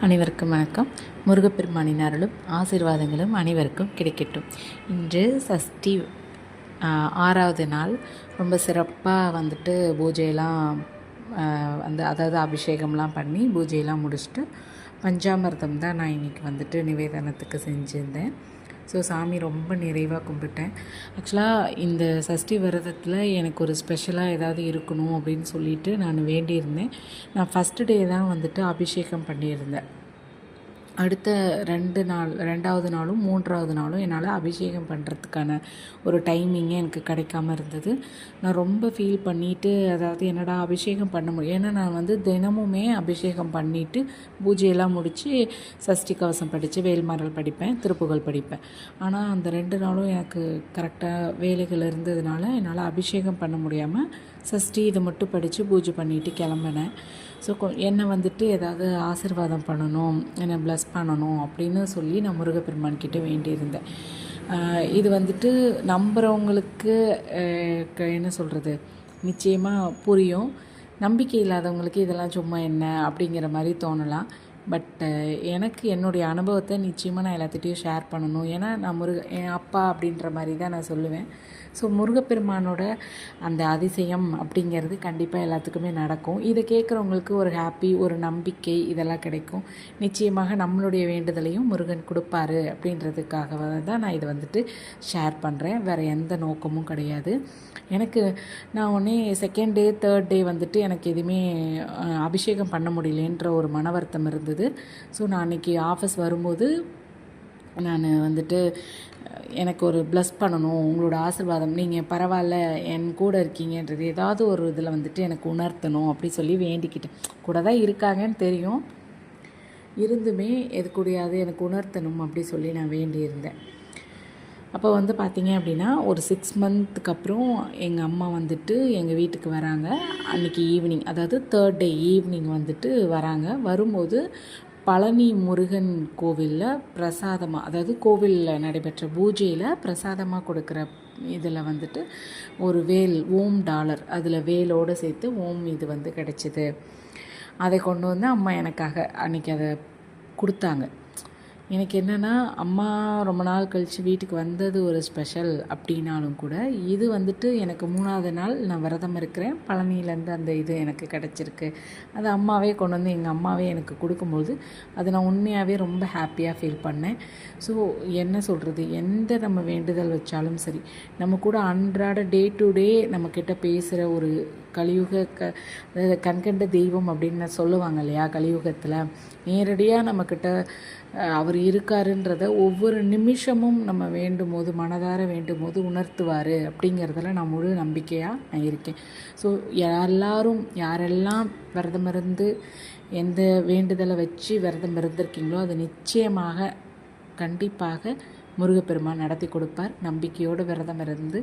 அனைவருக்கும் வணக்கம். முருகப்பெருமானின் அருளும் ஆசீர்வாதங்களும் அனைவருக்கும் கிடைக்கட்டும். இன்று சஷ்டி 6வது நாள். ரொம்ப சிறப்பாக பூஜையெல்லாம் அதாவது அபிஷேகம்லாம் பண்ணி பூஜையெல்லாம் முடிச்சுட்டு பஞ்சாமிர்தம் தான் நான் இன்றைக்கி நிவேதனத்துக்கு செஞ்சுருந்தேன். ஸோ சாமி ரொம்ப நிறைவாக கும்பிட்டேன். ஆக்சுவலாக இந்த சஷ்டி விரதத்தில் எனக்கு ஒரு ஸ்பெஷலாக ஏதாவது இருக்கணும் அப்படின்னு சொல்லிட்டு நான் வேண்டியிருந்தேன். நான் ஃபஸ்ட்டு டே தான் அபிஷேகம் பண்ணியிருந்தேன். அடுத்த 2வது நாளும் 3வது நாளும் என்னால் அபிஷேகம் பண்ணுறதுக்கான ஒரு டைமிங்கே எனக்கு கிடைக்காம இருந்தது. நான் ரொம்ப ஃபீல் பண்ணிவிட்டு, அதாவது என்னடா அபிஷேகம் பண்ண முடியும், ஏன்னா நான் தினமுமே அபிஷேகம் பண்ணிவிட்டு பூஜையெல்லாம் முடித்து சஷ்டி கவசம் படித்து வேல்மாறல் படிப்பேன், திருப்புகழ் படிப்பேன். ஆனால் அந்த 2 நாளும் எனக்கு கரெக்டாக வேலைகள் இருந்ததுனால என்னால் அபிஷேகம் பண்ண முடியாமல் சஷ்டி இதை மட்டும் படித்து பூஜை பண்ணிவிட்டு கிளம்பினேன். ஸோ என்னை ஏதாவது ஆசீர்வாதம் பண்ணணும், என்னை ப்ளஸ் பண்ணணும் அப்படின்னு சொல்லி நான் முருகப்பெருமான்கிட்ட வேண்டியிருந்தேன். இது நம்புகிறவங்களுக்கு என்ன சொல்கிறது, நிச்சயமாக புரியும். நம்பிக்கை இல்லாதவங்களுக்கு இதெல்லாம் சும்மா என்ன அப்படிங்கிற மாதிரி தோணலாம். பட் எனக்கு என்னுடைய அனுபவத்தை நிச்சயமாக நான் எல்லாத்துட்டையும் ஷேர் பண்ணணும். ஏன்னா நான் என் அப்பா அப்படின்ற மாதிரி தான் நான் சொல்லுவேன். ஸோ முருகப்பெருமானோட அந்த அதிசயம் அப்படிங்கிறது கண்டிப்பாக எல்லாத்துக்குமே நடக்கும். இதை கேட்குறவங்களுக்கு ஒரு ஹாப்பி, ஒரு நம்பிக்கை இதெல்லாம் கிடைக்கும். நிச்சயமாக நம்மளுடைய வேண்டுதலையும் முருகன் கொடுப்பாரு அப்படின்றதுக்காக தான் நான் இதை ஷேர் பண்ணுறேன். வேறு எந்த நோக்கமும் கிடையாது. நான் உடனே 2nd டே 3rd டே எனக்கு எதுவுமே அபிஷேகம் பண்ண முடியலன்ற ஒரு மன வருத்தம் இருந்தது. ஸோ நான் அன்றைக்கி ஆஃபீஸ் வரும்போது நான் எனக்கு ஒரு ப்ளஸ் பண்ணணும், உங்களோட ஆசீர்வாதம், நீங்கள் பரவாயில்ல என் கூட இருக்கீங்கன்றது ஏதாவது ஒரு இதில் எனக்கு உணர்த்தணும் அப்படி சொல்லி வேண்டிக்கிட்டேன். கூட தான் இருக்காங்கன்னு தெரியும், இருந்துமே எது கூடியாது எனக்கு உணர்த்தணும் அப்படி சொல்லி நான் வேண்டியிருந்தேன். அப்போ பார்த்தீங்க அப்படின்னா ஒரு 6 மந்த்துக்கு அப்புறம் எங்கள் அம்மா எங்கள் வீட்டுக்கு வராங்க. அன்றைக்கி ஈவினிங், அதாவது 3rd டே ஈவினிங் வராங்க. வரும்போது பழனி முருகன் கோவிலில் பிரசாதமாக, அதாவது கோவிலில் நடைபெற்ற பூஜையில் பிரசாதமாக கொடுக்குற இதில் ஒரு வேல், ஓம் டாலர், அதில் வேலோடு சேர்த்து ஓம் இது கிடச்சிது. அதை கொண்டு அம்மா எனக்காக அன்றைக்கி அதை கொடுத்தாங்க. எனக்கு என்னென்னா, அம்மா ரொம்ப நாள் கழித்து வீட்டுக்கு வந்தது ஒரு ஸ்பெஷல் அப்படின்னாலும் கூட, இது எனக்கு 3வது நாள் நான் விரதம் இருக்கிறேன். பழனியிலேருந்து அந்த இது எனக்கு கிடச்சிருக்கு. அது அம்மாவே கொண்டு எங்கள் அம்மாவே எனக்கு கொடுக்கும்போது அது நான் உண்மையாகவே ரொம்ப ஹாப்பியாக ஃபீல் பண்ணேன். ஸோ என்ன சொல்கிறது, எந்த நம்ம வேண்டுதல் வச்சாலும் சரி, நம்ம கூட அன்றாட டே டு டே நம்மக்கிட்ட பேசுகிற ஒரு கலியுக கண்கண்ட தெய்வம் அப்படின்னு சொல்லுவாங்க இல்லையா, கலியுகத்தில் நேரடியாக நம்மக்கிட்ட அவர் இருக்காருன்றத ஒவ்வொரு நிமிஷமும் நம்ம வேண்டும் போது, மனதார வேண்டும் போது உணர்த்துவார் அப்படிங்கிறதுல நான் முழு நம்பிக்கையாக நான் இருக்கேன். ஸோ யாரெல்லாம் விரதம் இருந்து எந்த வேண்டுதலை வச்சு விரதம் இருந்திருக்கீங்களோ அது நிச்சயமாக கண்டிப்பாக முருகப்பெருமான் நடத்தி கொடுப்பார். நம்பிக்கையோடு விரதம் இருந்து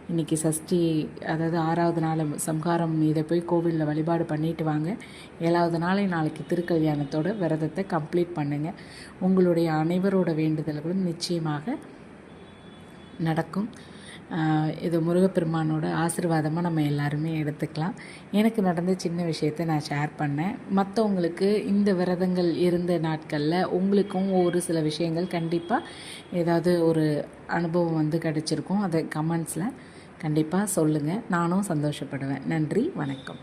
இன்றைக்கி சஷ்டி, அதாவது 6வது நாள் சம்ஹாரம், இதை போய் கோவிலில் வழிபாடு பண்ணிட்டு வாங்க. 7வது நாளை நாளைக்கு திருக்கல்யாணத்தோட விரதத்தை கம்ப்ளீட் பண்ணுங்கள். உங்களுடைய அனைவரோட வேண்டுதல்களும் நிச்சயமாக நடக்கும். இது முருகப்பெருமானோட ஆசீர்வாதமாக நம்ம எல்லாருமே எடுத்துக்கலாம். எனக்கு நடந்த சின்ன விஷயத்தை நான் ஷேர் பண்ணேன். மற்றவங்களுக்கு இந்த விரதங்கள் இருந்த நாட்களில் உங்களுக்கும் ஒரு சில விஷயங்கள் கண்டிப்பாக ஏதாவது ஒரு அனுபவம் கிடச்சிருக்கும். அதை கமெண்ட்ஸில் கண்டிப்பாக சொல்லுங்கள். நானும் சந்தோஷப்படுவேன். நன்றி, வணக்கம்.